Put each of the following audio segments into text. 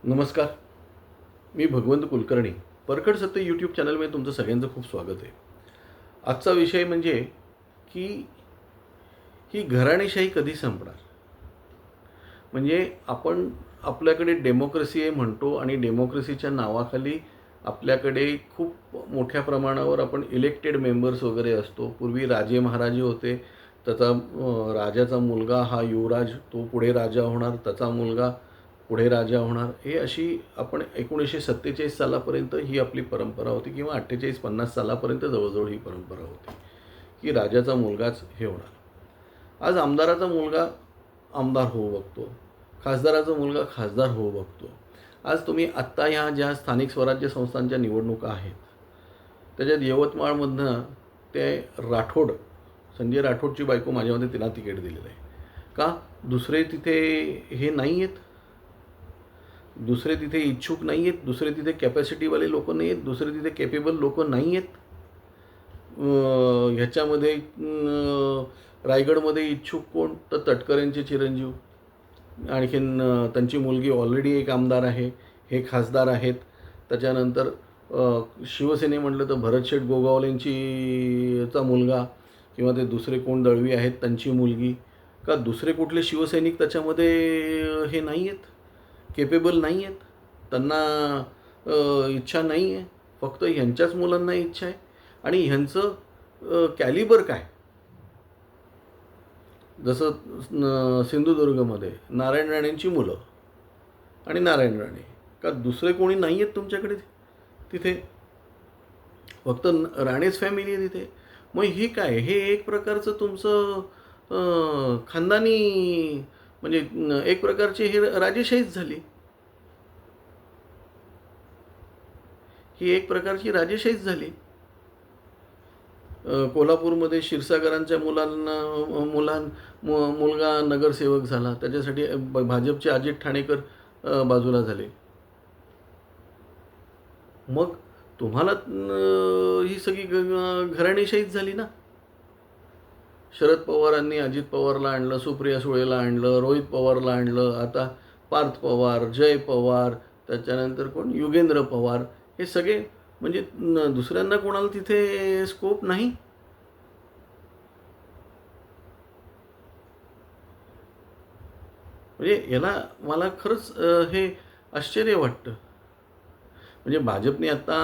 नमस्कार. मी भगवंत कुलकर्णी. परखड सत्य यूट्यूब चॅनलमध्ये तुमचं सगळ्यांचं खूप स्वागत आहे. आजचा विषय म्हणजे की ही घराणेशाही कधी संपणार? म्हणजे आपण आपल्याकडे डेमोक्रेसी आहे म्हणतो आणि डेमोक्रेसीच्या नावाखाली आपल्याकडे खूप मोठ्या प्रमाणावर आपण इलेक्टेड मेंबर्स वगैरे असतो. पूर्वी राजे महाराजे होते. त्याचा राजाचा मुलगा हा युवराज, तो पुढे राजा होणार, त्याचा मुलगा पुढे राजा होणार. हे अशी आपण 1947 सालापर्यंत ही आपली परंपरा होती किंवा 48-50 सालापर्यंत जवळजवळ ही परंपरा होती की राजाचा मुलगाच हे होणार. आज आमदाराचा मुलगा आमदार होऊ बघतो, खासदाराचा मुलगा खासदार होऊ बघतो. आज तुम्ही आत्ता ह्या ज्या स्थानिक स्वराज्य संस्थांच्या निवडणुका आहेत त्याच्यात यवतमाळमधनं ते राठोड, संजय राठोडची बायको माझ्या मते तिला तिकीट दिलेलं आहे. का? दुसरे तिथे हे नाही आहेत, दुसरे तिथे इच्छुक नाही आहेत, दुसरे तिथे कॅपॅसिटीवाले लोक नाही आहेत, दुसरे तिथे केपेबल लोक नाही आहेत. ह्याच्यामध्ये रायगडमध्ये इच्छुक कोण? तर तटकरेंचे चिरंजीव, आणखीन त्यांची मुलगी ऑलरेडी एक आमदार आहे, हे खासदार आहेत. त्याच्यानंतर शिवसेने म्हटलं तर भरतशेठ गोगावलेंची चा मुलगा किंवा ते दुसरे कोण दळवी आहेत त्यांची मुलगी. का दुसरे कुठले शिवसैनिक त्याच्यामध्ये हे नाही आहेत, केपेबल नाही आहेत, त्यांना इच्छा नाही आहे. फक्त ह्यांच्याच मुलांना इच्छा आहे. आणि ह्यांचं कॅलिबर काय? जसं सिंधुदुर्गमध्ये नारायण राणेंची मुलं आणि नारायण राणे. का दुसरे कोणी नाही आहेत तुमच्याकडे तिथे? फक्त राणेच फॅमिली आहे तिथे. मग ही काय? हे एक प्रकारचं तुमचं खानदानी, म्हणजे एक प्रकारची हे राजेशाहीच झाली. ही एक प्रकारची राजेशाहीच झाली. कोल्हापूरमध्ये क्षीरसागरांच्या मुलगा नगरसेवक झाला, त्याच्यासाठी भाजपचे अजित ठाणेकर बाजूला झाले. मग तुम्हाला ही सगळी घराणेशाहीच झाली ना. शरद पवारांनी अजित पवारला आणलं, सुप्रिया सुळेला आणलं, रोहित पवारला आणलं, आता पार्थ पवार, जय पवार, त्याच्यानंतर कोण युगेंद्र पवार, हे सगळे. म्हणजे दुसऱ्यांना कोणाला तिथे स्कोप नाही. म्हणजे याला मला खरंच हे आश्चर्य वाटतं. म्हणजे भाजपने आत्ता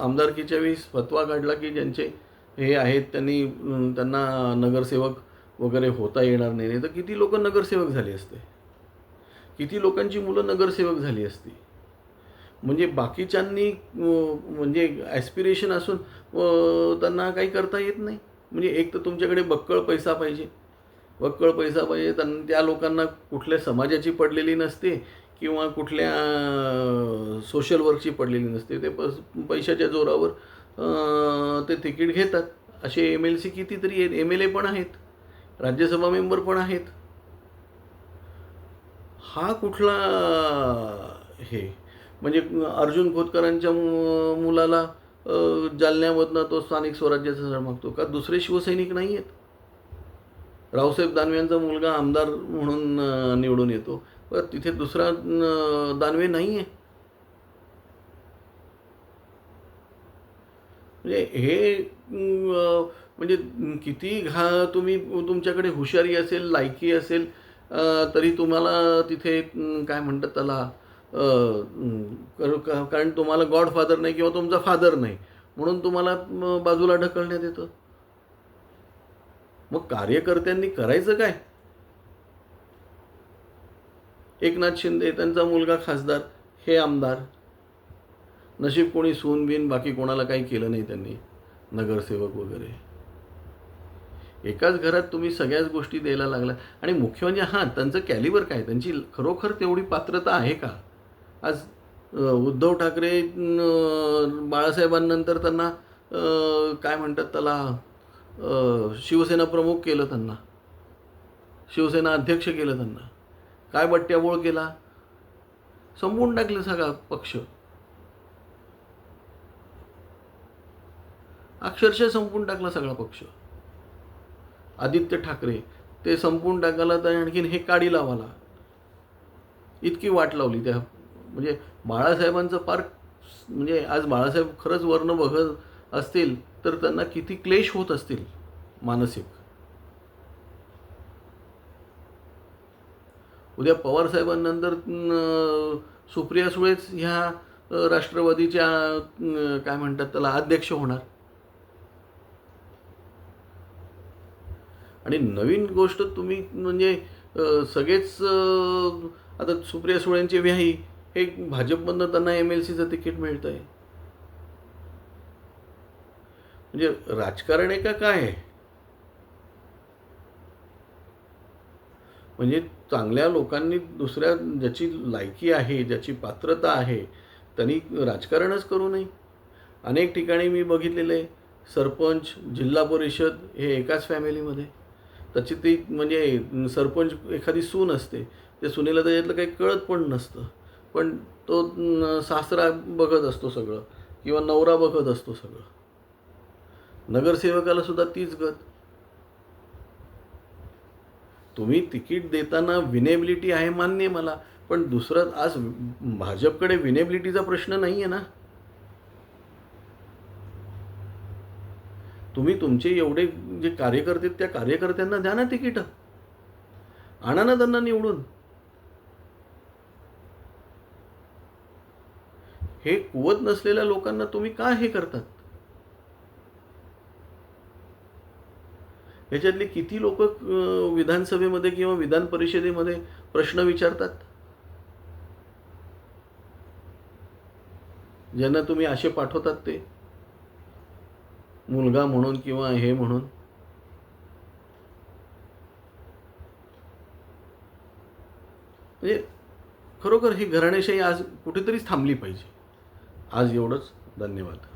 आमदारकीच्या वेळेस फतवा काढला की ज्यांचे हे आहेत त्यांना नगरसेवक वगैरे होता येणार नाही. नाही तर किती लोक नगरसेवक झाले असते, किती लोकांची मुलं नगरसेवक झाली असती. म्हणजे बाकीच्यांनी म्हणजे ॲस्पिरेशन असून त्यांना काही करता येत नाही. म्हणजे एक तर तुमच्याकडे बक्कळ पैसा पाहिजे, बक्कळ पैसा पाहिजे. त्या लोकांना कुठल्या समाजाची पडलेली नसते किंवा कुठल्या सोशल वर्कची पडलेली नसते. ते पैशाच्या जोरावर ते तिकीट घेतात. असे MLC कितीतरी आहेत, MLA पण आहेत, राज्यसभा मेंबर पण आहेत. हा कुठला हे? म्हणजे अर्जुन खोतकरांच्या मुलाला जालन्यामधनं तो स्थानिक स्वराज्याचा सण मागतो. का दुसरे शिवसैनिक नाही आहेत? रावसाहेब दानवेंचा मुलगा आमदार म्हणून निवडून येतो, पण तिथे दुसरा दानवे नाही आहे. म्हणजे हे म्हणजे किती तुम्ही तुमच्याकडे हुशारी असेल, लायकी असेल, तरी तुम्हाला तिथे काय म्हणतात त्याला, कारण तुम्हाला गॉडफादर नाही किंवा तुमचा फादर नाही म्हणून तुम्हाला बाजूला ढकलण्यात येतं. मग कार्यकर्त्यांनी करायचं काय? एकनाथ शिंदे, त्यांचा मुलगा खासदार, हे आमदार. नशीब कोणी सून बिन बाकी कोणाला काही केलं नाही त्यांनी, नगरसेवक वगैरे. एकाच घरात तुम्ही सगळ्याच गोष्टी द्यायला लागला. आणि मुख्य म्हणजे त्यांचं कॅलिबर काय? त्यांची खरोखर तेवढी पात्रता आहे का? आज उद्धव ठाकरे बाळासाहेबांनंतर त्यांना काय म्हणतात त्याला, शिवसेना प्रमुख केलं, त्यांना शिवसेना अध्यक्ष केलं, त्यांना काय बट्ट्याबोळ केला, संपवून टाकलं सगळा पक्ष, अक्षरशः संपवून टाकला सगळा पक्ष. आदित्य ठाकरे ते संपवून टाकायला तर आणखीन हे काडी लावाला. इतकी वाट लावली त्या, म्हणजे बाळासाहेबांचं पार, म्हणजे आज बाळासाहेब खरंच वर्ण बघत असतील तर त्यांना किती क्लेश होत असतील मानसिक. उद्या पवारसाहेबांनंतर सुप्रिया सुळेच ह्या राष्ट्रवादीच्या काय म्हणतात त्याला अध्यक्ष होणार. आणि नवीन गोष्ट तुम्ही म्हणजे सगळेच आता सुप्रिया सुळेंचे व्याही हे भाजपमधनं त्यांना MLCचं तिकीट मिळतं आहे. म्हणजे राजकारण आहे का काय आहे? म्हणजे चांगल्या लोकांनी दुसऱ्या ज्याची लायकी आहे, ज्याची पात्रता आहे, त्यांनी राजकारणच करू नये. अनेक ठिकाणी मी बघितलेलं आहे, सरपंच, जिल्हा परिषद हे एकाच फॅमिलीमध्ये. त्याची ती म्हणजे सरपंच एखादी सून असते, त्या सुनेला त्याच्यातलं काही कळत पण नसतं, पण तो सासरा बघत असतो सगळं किंवा नवरा बघत असतो सगळं. नगरसेवकाला सुद्धा तीच गत. तुम्ही तिकीट देताना विनेबिलिटी आहे मान्य आहे मला, पण दुसरं आज भाजपकडे विनेबिलिटीचा प्रश्न नाही आहे ना. तुम्ही तुमचे एवढे जे कार्यकर्ते त्या कार्यकर्त्यांना द्या ना तिकीटं, आणा ना त्यांना निवडून. हे कुवत नसलेल्या लोकांना तुम्ही का हे करतात? ह्याच्यातले किती लोक विधानसभेमध्ये किंवा विधान परिषदेमध्ये प्रश्न विचारतात, ज्यांना तुम्ही असे पाठवतात ते मुलगा म्हणून किंवा हे म्हणून. म्हणजे खरोखर ही घराणेशाही आज कुठेतरीच थांबली पाहिजे. आज एवढंच. धन्यवाद.